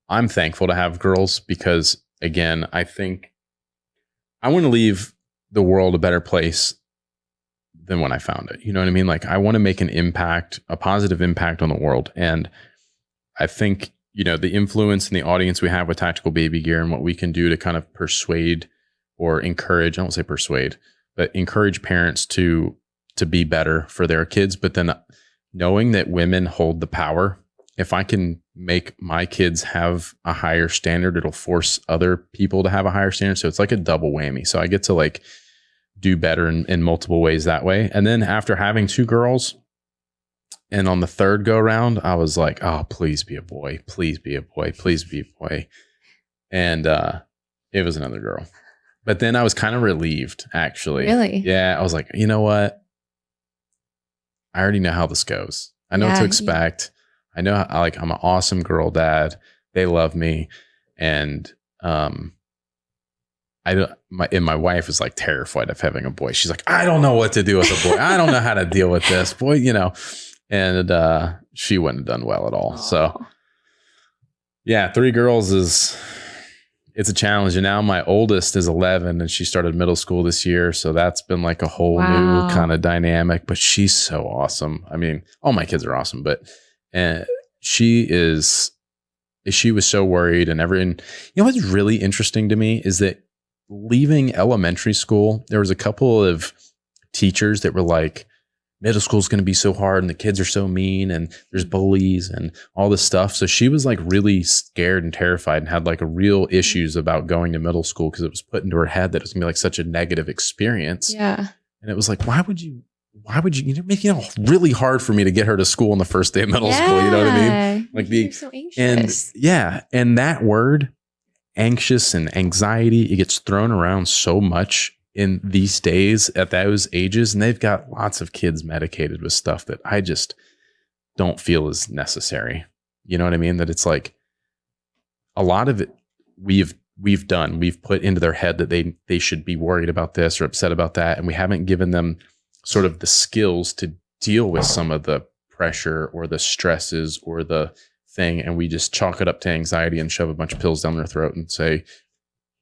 I'm thankful to have girls because, again, I think I want to leave the world a better place than when I found it. You know what I mean? Like, I want to make an impact, a positive impact on the world. And I think, the influence and the audience we have with Tactical Baby Gear and what we can do to kind of persuade or encourage, I don't say persuade, but encourage parents to be better for their kids. But then knowing that women hold the power, if I can make my kids have a higher standard, it'll force other people to have a higher standard. So it's like a double whammy. So I get to like do better in multiple ways that way. And then after having 2 girls, and on the 3rd go around, I was like, oh, please be a boy. Please be a boy. Please be a boy. And it was another girl. But then I was kind of relieved, actually. Really? Yeah. I was like, you know what? I already know how this goes. I know what to expect. I know I'm an awesome girl dad. They love me. And my wife is like terrified of having a boy. She's like, I don't know what to do with a boy. I don't know how to deal with this boy, and she wouldn't have done well at all. Aww. So yeah, 3 girls it's a challenge. And now my oldest is 11 and she started middle school this year. So that's been like a whole new kind of dynamic, but she's so awesome. I mean, all my kids are awesome, but she was so worried and what's really interesting to me is that leaving elementary school, there was a couple of teachers that were like, middle school is going to be so hard and the kids are so mean and there's bullies and all this stuff. So she was like really scared and terrified and had like a real issues about going to middle school because it was put into her head that it was going to be like such a negative experience. Yeah. And it was like, why would you make it really hard for me to get her to school on the first day of middle school? You know what I mean? Like you're so anxious. And that word, anxious and anxiety, it gets thrown around so much in these days at those ages, and they've got lots of kids medicated with stuff that I just don't feel is necessary. You know what I mean? That it's like a lot of it we've put into their head that they should be worried about this or upset about that, and we haven't given them sort of the skills to deal with some of the pressure or the stresses or the thing, and we just chalk it up to anxiety and shove a bunch of pills down their throat and say,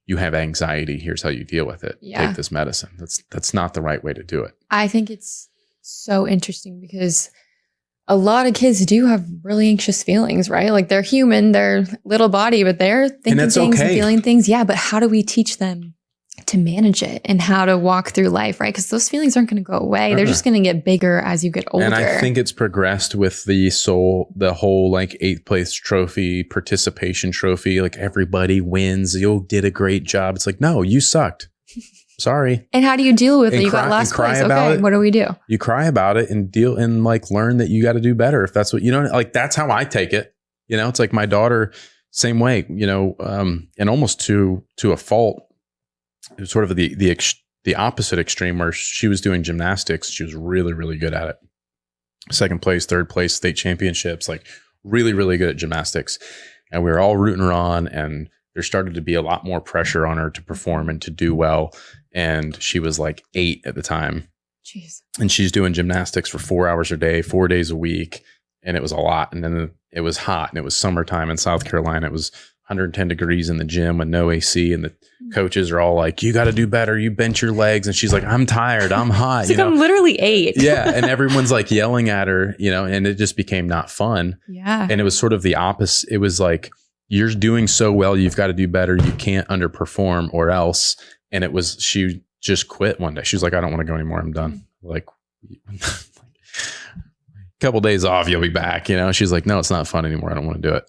you have anxiety, here's how you deal with it. Yeah. Take this medicine. That's not the right way to do it. I think it's so interesting because a lot of kids do have really anxious feelings, right? Like they're human, they're little body, but they're thinking things and feeling things. Yeah, but how do we teach them to manage it and how to walk through life, right? Because those feelings aren't going to go away. They're just going to get bigger as you get older. And I think it's progressed with the whole like 8th place trophy, participation trophy, like everybody wins. You did a great job. It's like, no, you sucked. Sorry. And how do you deal with it? You got last place. Okay, what do we do? You cry about it and deal and like learn that you got to do better. If that's what, like that's how I take it. It's like my daughter, same way, and almost to a fault. It was sort of the opposite extreme where she was doing gymnastics. She was really, really good at it. 2nd place, 3rd place, state championships, like really, really good at gymnastics. And we were all rooting her on, and there started to be a lot more pressure on her to perform and to do well. And she was like 8 at the time. Jeez. And she's doing gymnastics for 4 hours a day, 4 days a week. And it was a lot. And then it was hot and it was summertime in South Carolina. It was 110 degrees in the gym with no AC, and the coaches are all like, you got to do better. You bent your legs. And she's like, I'm tired. I'm hot. I'm literally 8. Yeah. And everyone's like yelling at her, and it just became not fun. Yeah. And it was sort of the opposite. It was like, you're doing so well. You've got to do better. You can't underperform or else. And she just quit one day. She was like, I don't want to go anymore. I'm done. Like a couple days off, you'll be back. She's like, no, it's not fun anymore. I don't want to do it.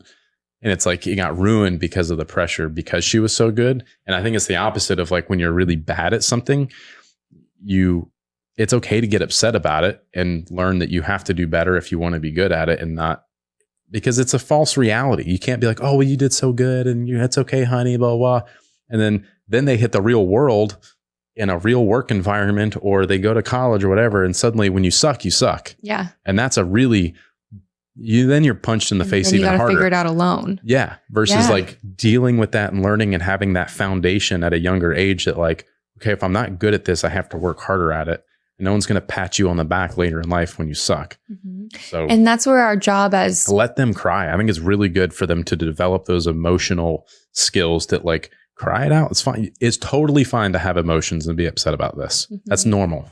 And it's like it got ruined because of the pressure because she was so good. And I think it's the opposite of like when you're really bad at something, it's okay to get upset about it and learn that you have to do better if you want to be good at it, and not because it's a false reality. You can't be like, oh, well, you did so good and it's okay, honey, blah, blah. And then they hit the real world in a real work environment, or they go to college or whatever. And suddenly when you suck, you suck. Yeah. And that's you're punched in the face even harder. You got to figure it out alone. Yeah. Versus like dealing with that and learning and having that foundation at a younger age that like, okay, if I'm not good at this, I have to work harder at it. and no one's going to pat you on the back later in life when you suck. So, and that's where our job as let them cry. I think it's really good for them to develop those emotional skills that like cry it out. It's fine. It's totally fine to have emotions and be upset about this. That's normal.